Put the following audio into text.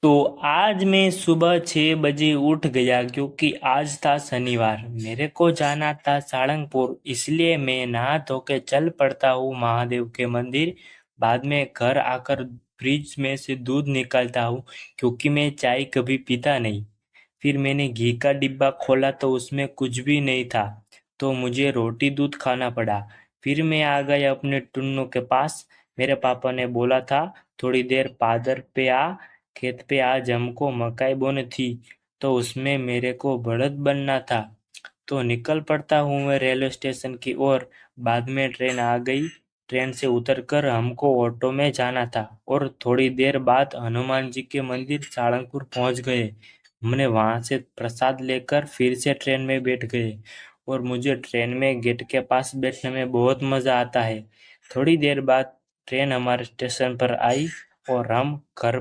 तो आज मैं सुबह 6 बजे उठ गया क्योंकि आज था शनिवार। मेरे को जाना था सारंगपुर, इसलिए मैं नहा धो के चल पड़ता हूँ महादेव के मंदिर। बाद में घर आकर फ्रिज में से दूध निकालता हूँ क्योंकि मैं चाय कभी पीता नहीं। फिर मैंने घी का डिब्बा खोला तो उसमें कुछ भी नहीं था, तो मुझे रोटी दूध खाना पड़ा। फिर मैं आ गया अपने टुन्नू के पास। मेरे पापा ने बोला था थोड़ी देर पादर पे आ, खेत पे आज हमको मकाई बोनी थी, तो उसमें मेरे को बढ़त बनना था। तो निकल पड़ता हूँ मैं रेलवे स्टेशन की ओर। बाद में ट्रेन आ गई। ट्रेन से उतरकर हमको ऑटो में जाना था और थोड़ी देर बाद हनुमान जी के मंदिर सारंगपुर पहुंच गए। हमने वहां से प्रसाद लेकर फिर से ट्रेन में बैठ गए और मुझे ट्रेन में गेट के पास बैठने में बहुत मज़ा आता है। थोड़ी देर बाद ट्रेन हमारे स्टेशन पर आई और हम घर